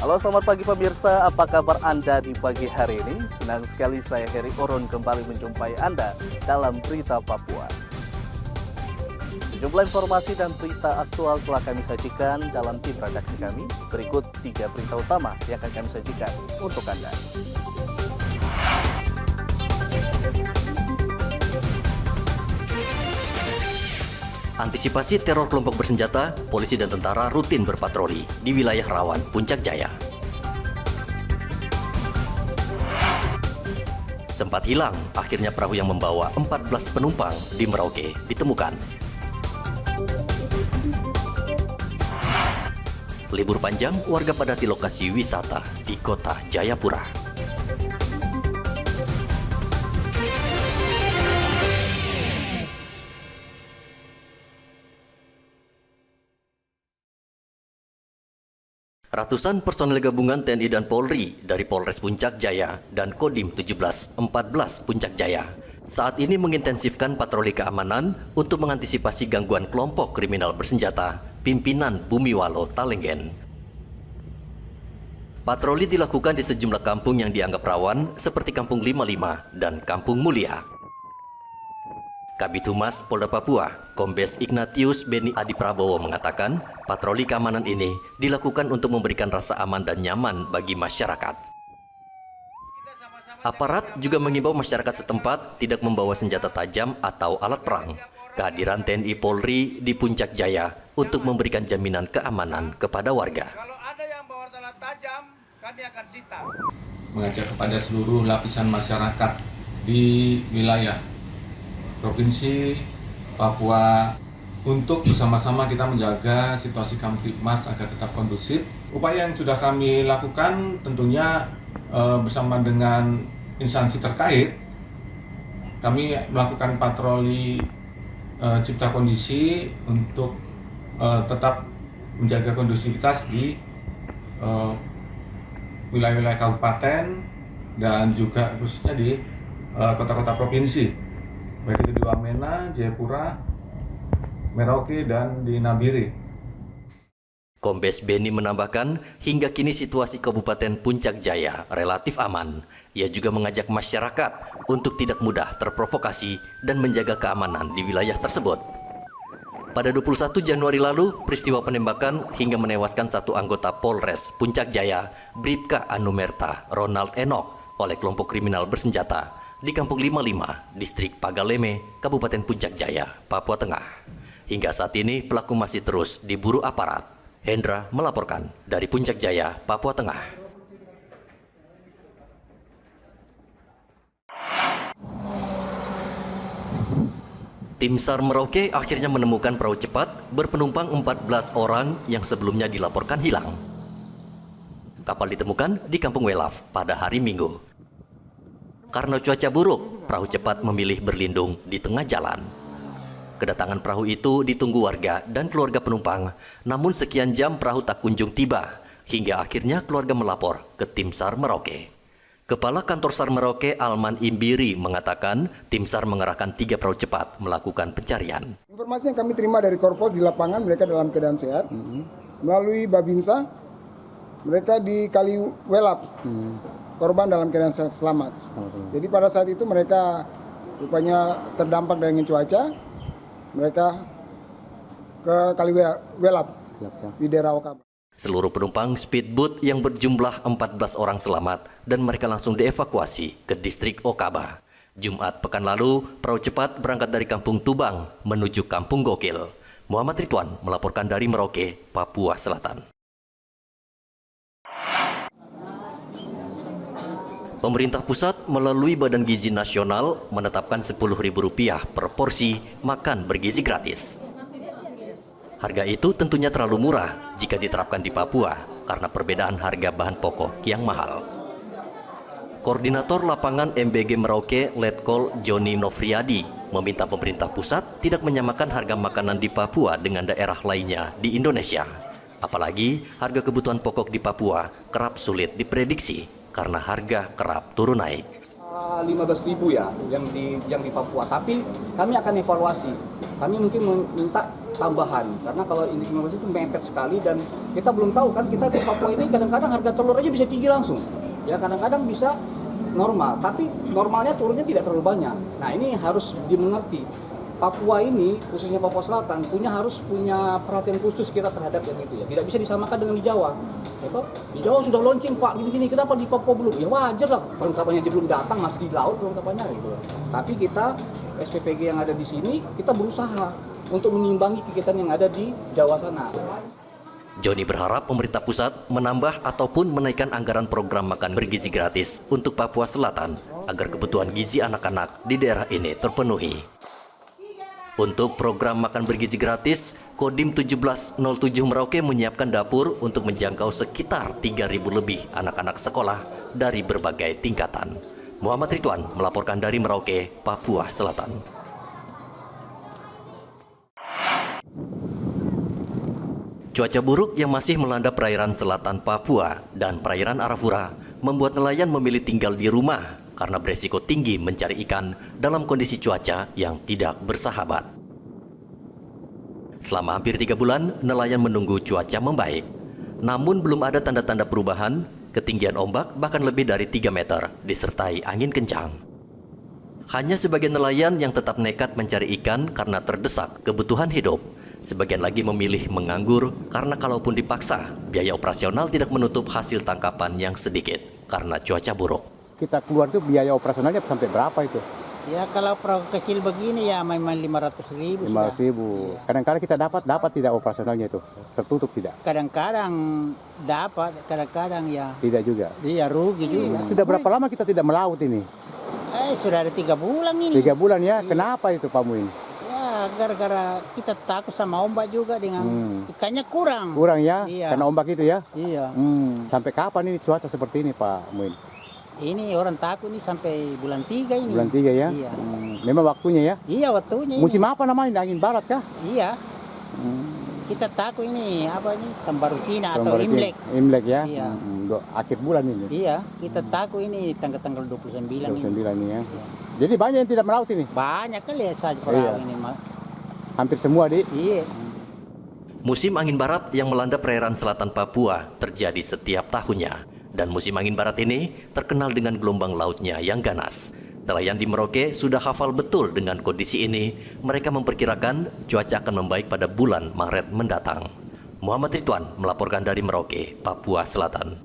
Halo, selamat pagi pemirsa, apa kabar Anda di pagi hari ini? Senang sekali saya Heri Oron kembali menjumpai Anda dalam Berita Papua. Sejumlah informasi dan berita aktual telah kami sajikan dalam tim redaksi kami. Berikut 3 berita utama yang akan kami sajikan untuk Anda. Antisipasi teror kelompok bersenjata, polisi dan tentara rutin berpatroli di wilayah rawan Puncak Jaya. Sempat hilang, akhirnya perahu yang membawa 14 penumpang di Merauke ditemukan. Libur panjang, warga padati lokasi wisata di kota Jayapura. Ratusan personel gabungan TNI dan Polri dari Polres Puncak Jaya dan Kodim 1714 Puncak Jaya saat ini mengintensifkan patroli keamanan untuk mengantisipasi gangguan kelompok kriminal bersenjata pimpinan Bumiwalo Talenggen. Patroli dilakukan di sejumlah kampung yang dianggap rawan seperti Kampung 55 dan Kampung Mulia. Kabid Humas Polda Papua, Kombes Ignatius Beni Adi Prabowo mengatakan, patroli keamanan ini dilakukan untuk memberikan rasa aman dan nyaman bagi masyarakat. Aparat juga mengimbau masyarakat setempat tidak membawa senjata tajam atau alat perang. Kehadiran TNI Polri di Puncak Jaya untuk memberikan jaminan keamanan kepada warga. Kalau ada yang bawa alat tajam, kami akan sita. Mengajak kepada seluruh lapisan masyarakat di wilayah Provinsi Papua untuk bersama-sama kita menjaga situasi Kamtibmas agar tetap kondusif. Upaya yang sudah kami lakukan tentunya bersama dengan instansi terkait, kami melakukan patroli cipta kondisi untuk tetap menjaga kondusivitas di wilayah-wilayah kabupaten dan juga khususnya di kota-kota provinsi, baik itu di Wamena, Jayapura, Merauke, dan di Nabire. Kombes Beni menambahkan, hingga kini situasi Kabupaten Puncak Jaya relatif aman. Ia juga mengajak masyarakat untuk tidak mudah terprovokasi dan menjaga keamanan di wilayah tersebut. Pada 21 Januari lalu, peristiwa penembakan hingga menewaskan satu anggota Polres Puncak Jaya, Bribka Anumerta Ronald Enoch, oleh kelompok kriminal bersenjata di Kampung 55, Distrik Pagaleme, Kabupaten Puncak Jaya, Papua Tengah. Hingga saat ini pelaku masih terus diburu aparat. Hendra melaporkan dari Puncak Jaya, Papua Tengah. Tim SAR Merauke akhirnya menemukan perahu cepat berpenumpang 14 orang yang sebelumnya dilaporkan hilang. Kapal ditemukan di Kampung Welaf pada hari Minggu. Karena cuaca buruk, perahu cepat memilih berlindung di tengah jalan. Kedatangan perahu itu ditunggu warga dan keluarga penumpang, namun sekian jam perahu tak kunjung tiba, hingga akhirnya keluarga melapor ke tim SAR Merauke. Kepala Kantor SAR Merauke Alman Imbiri mengatakan tim SAR mengerahkan 3 perahu cepat melakukan pencarian. Informasi yang kami terima dari Korpos di lapangan, mereka dalam keadaan sehat. Melalui Babinsa, mereka di Kali Welap. Korban dalam keadaan selamat. Jadi pada saat itu mereka rupanya terdampak dengan cuaca. Mereka ke Kali Welap di daerah Okaba. Seluruh penumpang speedboat yang berjumlah 14 orang selamat dan mereka langsung dievakuasi ke distrik Okaba. Jumat pekan lalu, perahu cepat berangkat dari Kampung Tubang menuju Kampung Gokil. Muhammad Ridwan melaporkan dari Merauke, Papua Selatan. Pemerintah pusat melalui Badan Gizi Nasional menetapkan Rp10.000 per porsi makan bergizi gratis. Harga itu tentunya terlalu murah jika diterapkan di Papua karena perbedaan harga bahan pokok yang mahal. Koordinator lapangan MBG Merauke, Letkol Joni Nofriadi, meminta pemerintah pusat tidak menyamakan harga makanan di Papua dengan daerah lainnya di Indonesia. Apalagi harga kebutuhan pokok di Papua kerap sulit diprediksi karena harga kerap turun naik. 15.000 ya yang di Papua. Tapi kami akan evaluasi. Kami mungkin minta tambahan karena kalau ini 15 itu mepet sekali dan kita belum tahu kan, kita di Papua ini kadang-kadang harga telur aja bisa tinggi langsung. Ya kadang-kadang bisa normal, tapi normalnya turunnya tidak terlalu banyak. Nah ini harus dimengerti. Papua ini, khususnya Papua Selatan, harus punya perhatian khusus kita terhadap yang itu ya. Tidak bisa disamakan dengan di Jawa. Ya, di Jawa sudah launching Pak, gini-gini, kenapa di Papua belum? Ya wajar lah, perlengkapannya dia belum datang, masih di laut perlengkapannya gitu. Tapi kita, SPPG yang ada di sini, kita berusaha untuk mengimbangi kegiatan yang ada di Jawa sana. Joni berharap pemerintah pusat menambah ataupun menaikkan anggaran program makan bergizi gratis untuk Papua Selatan agar kebutuhan gizi anak-anak di daerah ini terpenuhi. Untuk program makan bergizi gratis, Kodim 1707 Merauke menyiapkan dapur untuk menjangkau sekitar 3.000 lebih anak-anak sekolah dari berbagai tingkatan. Muhammad Ridwan melaporkan dari Merauke, Papua Selatan. Cuaca buruk yang masih melanda perairan selatan Papua dan perairan Arafura membuat nelayan memilih tinggal di rumah karena beresiko tinggi mencari ikan dalam kondisi cuaca yang tidak bersahabat. Selama hampir 3 bulan, nelayan menunggu cuaca membaik. Namun belum ada tanda-tanda perubahan, ketinggian ombak bahkan lebih dari 3 meter, disertai angin kencang. Hanya sebagian nelayan yang tetap nekat mencari ikan karena terdesak kebutuhan hidup. Sebagian lagi memilih menganggur karena kalaupun dipaksa, biaya operasional tidak menutup hasil tangkapan yang sedikit karena cuaca buruk. Kita keluar tuh biaya operasionalnya sampai berapa itu? Ya kalau perahu kecil begini ya memang 500.000. 500.000. Kadang-kadang kita dapat tidak operasionalnya itu, tertutup tidak? Kadang-kadang dapat, kadang-kadang ya. Tidak juga. Iya rugi juga. Sudah berapa lama kita tidak melaut ini? Sudah ada 3 bulan ini. 3 bulan ya. Kenapa itu Pak Muin? Ya gara-gara kita takut sama ombak juga dengan ikannya kurang. Kurang ya? Iya. Karena ombak itu ya? Iya. Sampai kapan ini cuaca seperti ini Pak Muin? Ini orang takut nih sampai bulan 3 ini. Bulan 3 ya? Iya. Memang waktunya ya? Iya waktunya. Musim apa namanya? Angin barat kah? Iya. Kita takut ini apa ini Tambaru Cina atau Imlek. Imlek ya? Iya. Akhir bulan ini? Iya. Kita takut ini tanggal 29 ini. 29 ini ya? Iya. Jadi banyak yang tidak melaut ini? Banyak kali ya saja perahu ini Mas. Hampir semua di? Iya. Musim angin barat yang melanda perairan selatan Papua terjadi setiap tahunnya. Dan musim angin barat ini terkenal dengan gelombang lautnya yang ganas. Nelayan di Merauke sudah hafal betul dengan kondisi ini. Mereka memperkirakan cuaca akan membaik pada bulan Maret mendatang. Muhammad Ridwan melaporkan dari Merauke, Papua Selatan.